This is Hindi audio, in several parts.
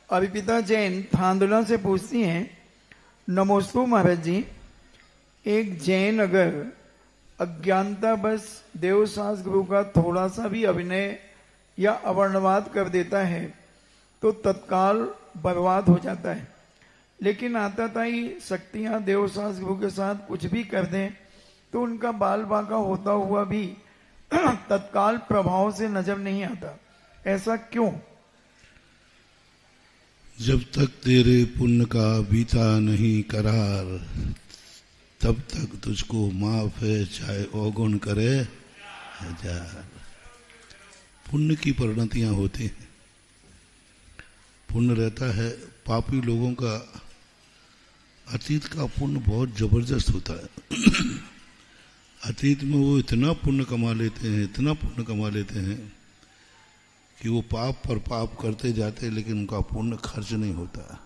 अभिपिता जैन थांदुला से पूछती हैं, नमोस्तु महाराज जी। एक जैन अगर अज्ञानता बस देवशास्त्र गुरु का थोड़ा सा भी अभिनय या अवर्णवाद कर देता है तो तत्काल बर्बाद हो जाता है, लेकिन आताताई शक्तियां देवशास्त्र गुरु के साथ कुछ भी कर दें तो उनका बाल बांका होता हुआ भी तत्काल प्रभाव से नजर नहीं आता, ऐसा क्यों? जब तक तेरे पुण्य का बीता नहीं करार तब तक तुझको माफ है, चाहे अवगुण करे हजार। पुण्य की परिणतियां होती हैं। पुण्य रहता है, पापी लोगों का अतीत का पुण्य बहुत जबरदस्त होता है। अतीत में वो इतना पुण्य कमा लेते हैं, इतना पुण्य कमा लेते हैं कि वो पाप पर पाप करते जाते, लेकिन उनका पुण्य खर्च नहीं होता।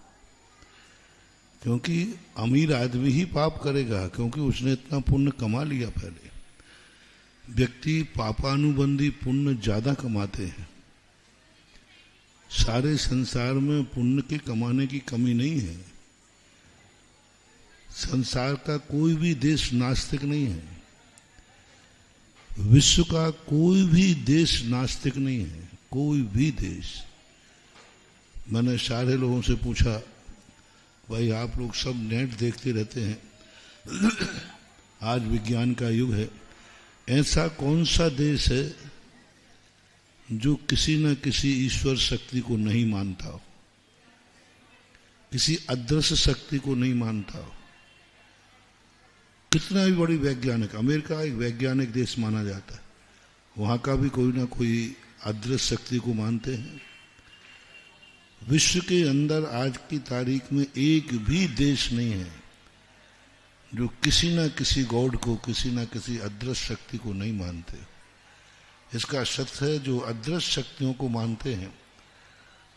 क्योंकि अमीर आदमी ही पाप करेगा, क्योंकि उसने इतना पुण्य कमा लिया पहले। व्यक्ति पापानुबंधी पुण्य ज्यादा कमाते हैं। सारे संसार में पुण्य के कमाने की कमी नहीं है। संसार का कोई भी देश नास्तिक नहीं है। विश्व का कोई भी देश नास्तिक नहीं है, कोई भी देश। मैंने सारे लोगों से पूछा, भाई आप लोग सब नेट देखते रहते हैं, आज विज्ञान का युग है, ऐसा कौन सा देश है जो किसी न किसी ईश्वर शक्ति को नहीं मानता हो, किसी अदृश्य शक्ति को नहीं मानता हो? कितना भी बड़ी वैज्ञानिक, अमेरिका एक वैज्ञानिक देश माना जाता है, वहां का भी कोई ना कोई अदृश्य शक्ति को मानते हैं। विश्व के अंदर आज की तारीख में एक भी देश नहीं है जो किसी न किसी गॉड को, किसी न किसी अदृश्य शक्ति को नहीं मानते। इसका सत्य है, जो अदृश्य शक्तियों को मानते हैं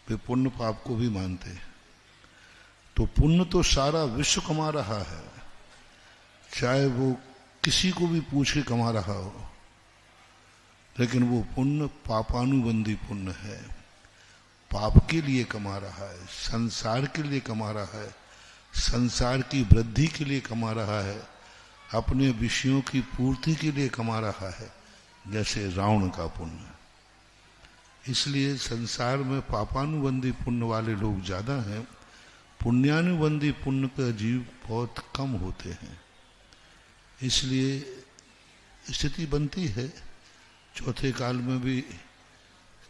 वे पुण्य पाप को भी मानते हैं। तो पुण्य तो सारा विश्व कमा रहा है, चाहे वो किसी को भी पूछ के कमा रहा हो, लेकिन वो पुण्य पापानुबंधी पुण्य है। पाप के लिए कमा रहा है, संसार के लिए कमा रहा है, संसार की वृद्धि के लिए कमा रहा है, अपने विषयों की पूर्ति के लिए कमा रहा है, जैसे रावण का पुण्य। इसलिए संसार में पापानुबंधी पुण्य वाले लोग ज्यादा हैं, पुण्यानुबंधी पुण्य का जीव बहुत कम होते हैं। इसलिए स्थिति बनती है। चौथे काल में भी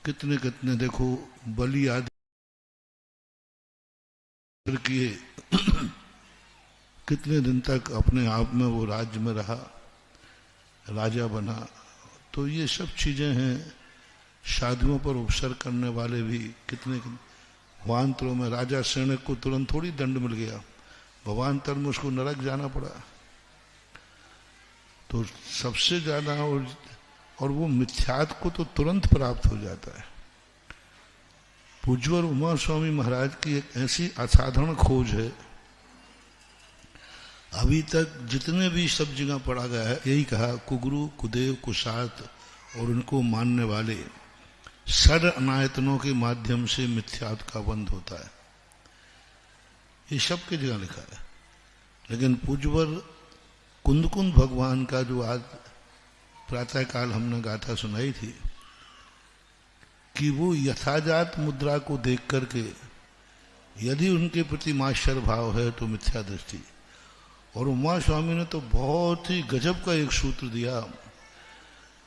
कितने कितने देखो बलि आदि किए, कितने दिन तक अपने आप में वो राज्य में रहा, राजा बना। तो ये सब चीजें हैं। शादियों पर उपसर्ग करने वाले भी कितने भवान्तरों में, राजा सैनिक को तुरंत थोड़ी दंड मिल गया, भवान्तर में उसको नरक जाना पड़ा। तो सबसे ज्यादा और वो मिथ्यात्व को तो तुरंत प्राप्त हो जाता है। पूज्यवर उमा स्वामी महाराज की एक ऐसी असाधारण खोज है, अभी तक जितने भी सब जगह पढ़ा गया है यही कहा, कुगुरु कुदेव कुशात और उनको मानने वाले षड अनायतनों के माध्यम से मिथ्यात्व का बंध होता है। ये सब की जगह लिखा है। लेकिन पूज्यवर कुंदकुंद भगवान का जो आज प्रातः काल हमने गाथा सुनाई थी कि वो यथाजात मुद्रा को देख करके यदि उनके प्रति माश्चर्य भाव है तो मिथ्या दृष्टि। और उमा स्वामी ने तो बहुत ही गजब का एक सूत्र दिया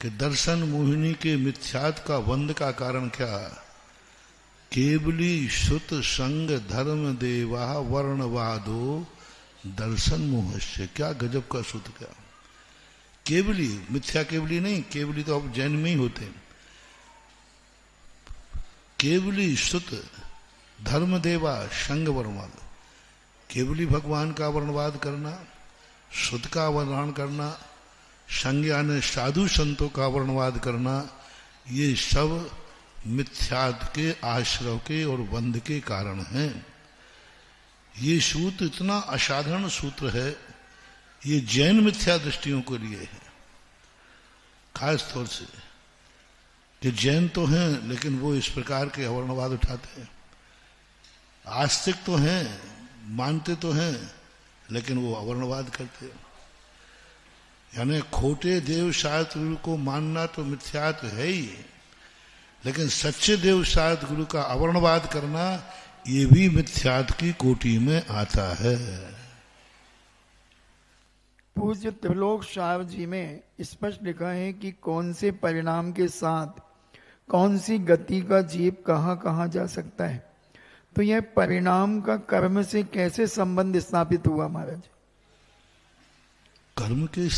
कि दर्शन मोहिनी के मिथ्यात्व का बंध का कारण क्या? केवली श्रुत संग धर्म देवा वर्णवादो दर्शन मोहस्य। क्या गजब का सूत्र! क्या केवली, मिथ्या केवली नहीं, केवली तो अब जैन में ही होते हैं। केवली श्रुत धर्म देवा संग वर्णवाद, केवली भगवान का वर्णवाद करना, श्रुत का वर्णन करना, संग यानी साधु संतों का वर्णवाद करना, ये सब मिथ्यात्व के आश्रव के और बंध के कारण हैं। ये सूत्र इतना असाधारण सूत्र है, ये जैन मिथ्या दृष्टियों के लिए है खास तौर से, कि जैन तो हैं लेकिन वो इस प्रकार के वर्णवाद उठाते हैं। आस्तिक तो हैं, मानते तो हैं, लेकिन वो अवर्णवाद करते हैं। यानी खोटे देव शास्त्र गुरु को मानना तो मिथ्या तो है ही, लेकिन सच्चे देव शास्त्र गुरु का अवर्णवाद करना ये भी मिथ्यात की कोटि में आता है। पूज्य त्रिलोक साहब जी में स्पष्ट लिखा है कि कौन से परिणाम के साथ कौन सी गति का जीव कहाँ कहाँ जा सकता है। तो यह परिणाम का कर्म से कैसे संबंध स्थापित हुआ महाराज? कर्म के